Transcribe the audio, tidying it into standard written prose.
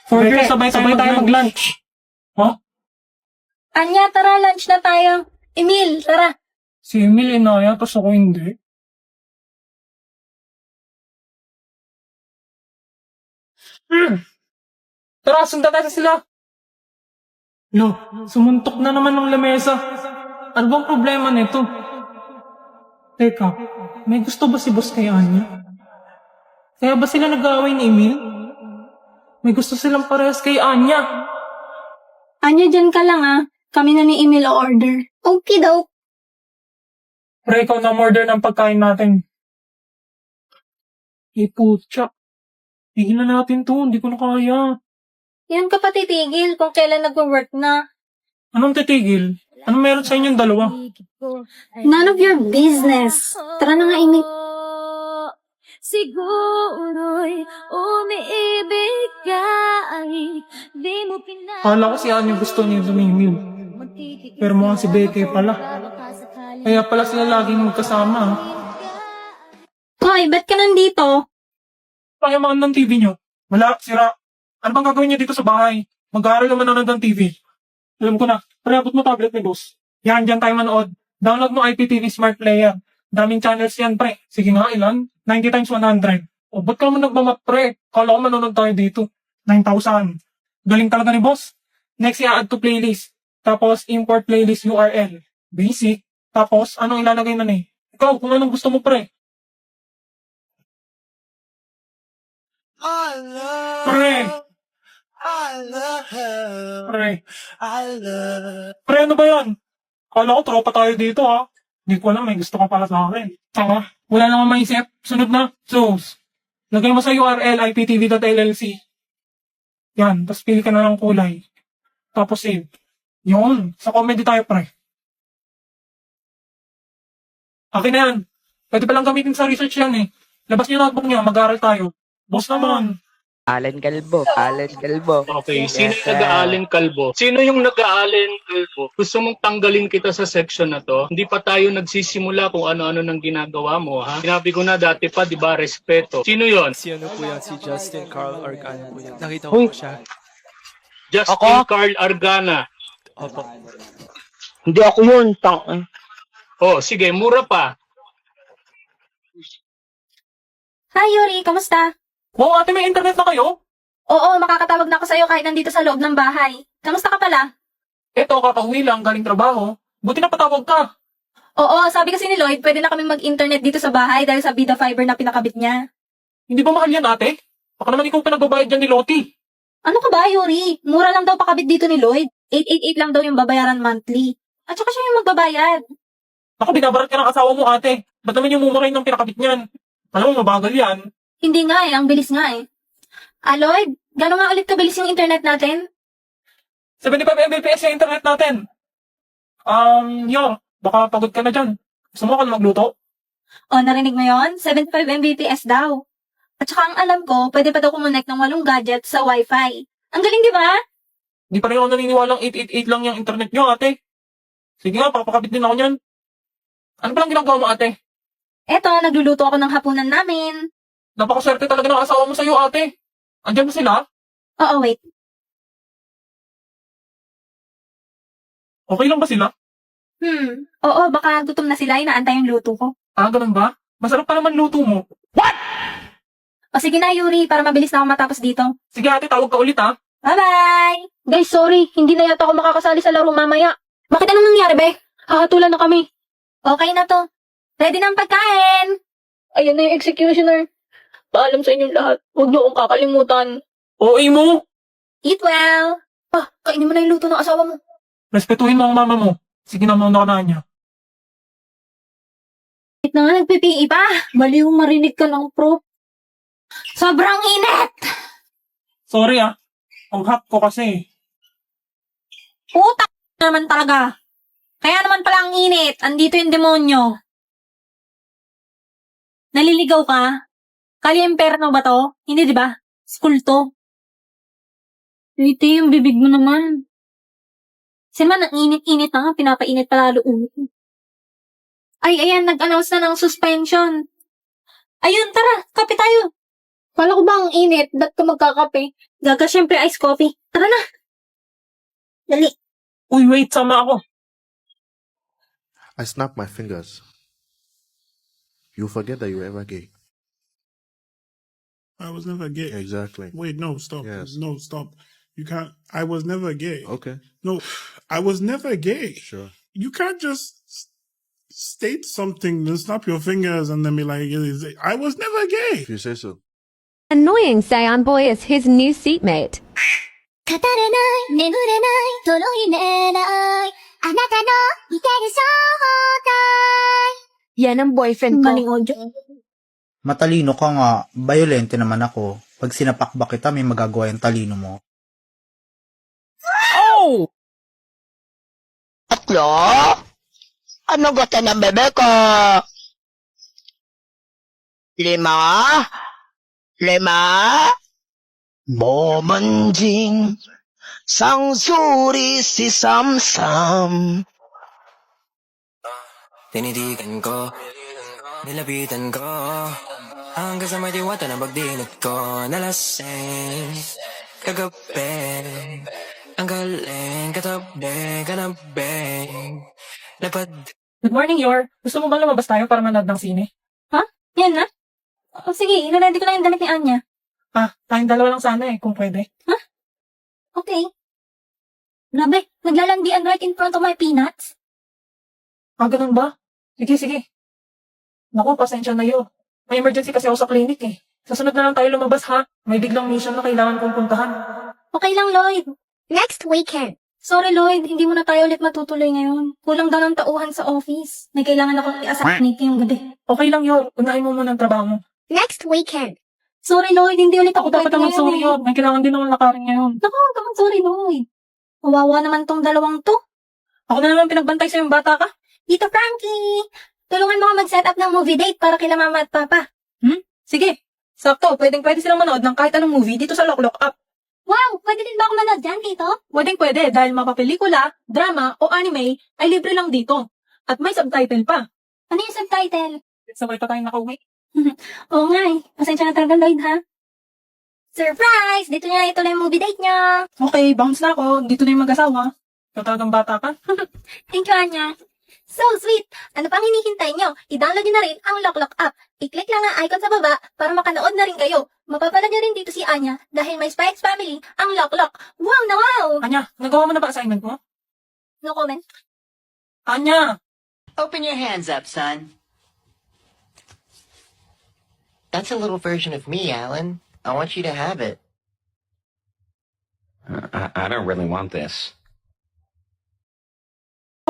Order, sabay-sabay tayo mag-lunch. Ha? Anya, tara, lunch na tayo. Emil, tara. Si Emil inaya, tapos ako hindi. Tara, sundan natin sila. Lo, sumuntok na naman ng lamesa. Ano bang problema nito? Teka, may gusto ba si boss kay Anya? Kaya ba sila nag-aaway ni Emil? May gusto silang parehas kay Anya. Anya, dyan ka lang ah. Kami na ni Emil o order. Okay daw. Pre, ikaw na order ng pagkain natin. Putya. Tigilan natin to, hindi ko na kaya. Yan ka pa titigil kung kailan nag-work na. Anong titigil? Anong meron sa inyong dalawa? None of your business. Tara na nga, Emil. Siguro'y umiibig ka ay di mo Kala ko si Anya gusto niya dumimil. Pero mukhang si Beke pala. Kaya pala sila laging magkasama. Hoy, ba't ka nandito? Pakiyamaan ng TV nyo. Wala, sira. Ano bang gagawin niyo dito sa bahay? Mag-aaral naman nanonood ng TV. Alam ko na, preabot mo tablet ni boss. Yan, dyan tayo manood. Download mo IPTV Smart Player. Daming channels yan, pre. Sige nga, ilan? 90 times 100. O, ba't ka naman nagmamat, pre? Kala ko manonood tayo dito. 9,000. Galing talaga ni boss. Next, i-add to playlist. Tapos, import playlist URL. Basic. Tapos, anong ilalagay na eh? Ikaw, kung anong gusto mo, pre. Pre! Pre. Pre, ano ba yan? Kala ko tropa tayo dito, ha? Hindi ko alam, may gusto ka pala sa akin. Tama, wala naman maisip. Sunod na. So, lagay mo sa URL iptv.llc. Yan, tapos pili ka na ng kulay. Tapos save. Yun, sa comedy tayo, pre. Akin na yan. Pwede palang gamitin sa research yan eh. Labas niyo notebook niyo, mag-aaral tayo. Boss naman. Alan Calvo. Alan Calvo. Okay, sino Yes, yung nag-aalin kalbo? Sino yung nag-aalin kalbo? Gusto mong tanggalin kita sa section na to? Hindi pa tayo nagsisimula kung ano-ano nang ginagawa mo, ha? Sinabi ko na dati pa, di ba, respeto. Sino yon? Si ano po yan, si Justin Carl Arcana po yan. Nakita ko po siya. Justin Carl Argana. Opo. Hindi ako yun. Oh, sige, mura pa. Hi, Yuri. Kamusta? Wow, ate, may internet na kayo? Oo, makakatawag na ako sa'yo kahit nandito sa loob ng bahay. Kamusta ka pala? Eto, kakauwi lang, galing trabaho. Buti na patawag ka. Oo, sabi kasi ni Lloyd, pwede na kami mag-internet dito sa bahay dahil sa Vida Fiber na pinakabit niya. Hindi ba mahal yan, ate? Baka naman ikaw pinagbabayad dyan ni Loti. Ano ka ba, Yuri? Mura lang daw pakabit dito ni Lloyd. 888 lang daw yung babayaran monthly. At saka siya yung magbabayad. Baka binabarat ka ng asawa mo, ate. Ba't naman yung mumuray ng pinakabit niyan? Alam mo, mabagal yan. Hindi nga eh, ang bilis nga eh. Lloyd, gano'n nga ulit kabilis yung internet natin? 75 Mbps yung internet natin. Baka pagod ka na dyan. Gusto mo ka na magluto? O, narinig mo yon? 75 Mbps daw. At saka ang alam ko, pwede pa daw kumonect ng 8 gadgets sa Wi-Fi. Ang galing, di ba? Di pa rin ako naniniwalang 888 lang yung internet nyo, ate. Sige nga, papakabit din ako niyan. Ano palang ginagawa mo, ate? Eto, nagluluto ako ng hapunan namin. Napakaswerte talaga ng asawa mo sa'yo, ate. Andiyan ba sila? Oo, wait. Okay lang ba sila? Oo, baka gutom na sila, inaantay yung luto ko. Ah, ganun ba? Masarap pa naman luto mo. O sige na, Yuri, para mabilis na ako matapos dito. Sige, ate, tawag ka ulit, ha? Bye-bye! Guys, sorry. Hindi na yata ako makakasali sa laro mamaya. Bakit anong nangyari, be? Hahatulan na kami. Okay na to. Ready na ang pagkain. Ayan na yung executioner. Paalam sa inyong lahat. Huwag niyo akong kakalimutan. OA mo! Eat well. Kainin mo na yung luto ng asawa mo. Respetuhin mo ang mama mo. Sige na, mauna ka na niya. Wait na nga, nagpipi pa. Baliw marinig ka ng pro. Sobrang init! Sorry, ah. Ang hot ko kasi. Puta naman talaga. Kaya naman pala ang init. Andito yung demonyo. Naliligaw ka? Kaliemperno ba to? Hindi, di ba? School to. Ito yung bibig mo naman. Kasi naman, ang init-init na nga. Pinapainit pa lalo ulo ko. Ay, ayan, nag-announce na ng suspension. Ayun, tara, kape tayo. Kala ko ba ang init? Ba't ka magkakape? Gaga, syempre ice coffee. Tara na! Dali. Uy, wait, sama ako. I snap my fingers. You forget that you were ever gay. I was never gay. Exactly. Wait, no, stop. Yes. No, stop. You can't. I was never gay. Okay. No, I was never gay. Sure. You can't just state something, then snap your fingers, and then be like, I was never gay. If you say so. Annoying Saiyan Boy is his new seatmate. 語れない眠れないとろい寝ないあなたの見てる正体 Yan ang boyfriend ko. Maling audio. Matalino ka nga, violente naman ako. Pag sinapak ba kita, may magagawa yung talino mo. Tatlo? Ano gusto ng bebe ko? 5? 5? Bomanjing sangsuri si Samsam. Tinitigan ko, nilapitan ko, hanggang sa may diwata na pagdinig ko, nalasing, kagabi, ang galing, katabi, lapad. Good morning, Yor. Gusto mo bang lumabas tayo para manood ng sine? Yan na? Oh, sige, ina-ready ko na yung damit ni Anya. Tayong dalawa lang sana kung pwede. Okay. Grabe, naglalandian right in front of my peanuts. Ganun ba? Sige. Naku, pasensya na yun. May emergency kasi ako sa clinic eh. Sa sunod na lang tayo lumabas ha. May biglang mission na kailangan kong puntahan. Okay lang, Lloyd. Next weekend Sorry, Lloyd, hindi mo na tayo ulit matutuloy ngayon. Kulang daw ng tauhan sa office. May kailangan akong i-assassinate ngayong gabi. Okay lang yun. Unahin mo muna ang trabaho mo. Next weekend Sorry, Lloyd, hindi ulit Ako ako dapat pwede naman sorry ngayon. yun. May kailangan din akong lakarin ngayon. Naku, huwag ka sorry, Lloyd. Kawawa naman tong dalawang to. Ako na naman pinagbantay sa yung bata ka. Tito Frankie, tulungan mo nga mag-set up ng movie date para kila mama at papa. Sige. Sakto, pwede silang manood ng kahit anong movie dito sa Lock Up. Wow, pwede din ba ako manood dyan, Tito? Pwede dahil mapapelikula, drama o anime ay libre lang dito. At may subtitle pa. Ano yung subtitle? Sabay pa tayong nakauwi. Oo nga eh. Pasensya na talaga, Lloyd, ha? Surprise! Dito niya ituloy yung movie date niya. Okay, bounce na ako. Dito na yung mag-asawa. Ikaw talagang bata ka. Thank you, Anya. So sweet! Ano pang hinihintay nyo? I-download nyo na rin ang Lock Up. I-click lang ang icon sa baba para makanood na rin kayo. Mapapala nyo rin dito si Anya dahil may Spikes Family ang Lock. Wow na wow! Anya, nagawa mo na ba assignment mo? No comment. Anya! Open your hands up, son. That's a little version of me, Alan. I want you to have it. I don't really want this.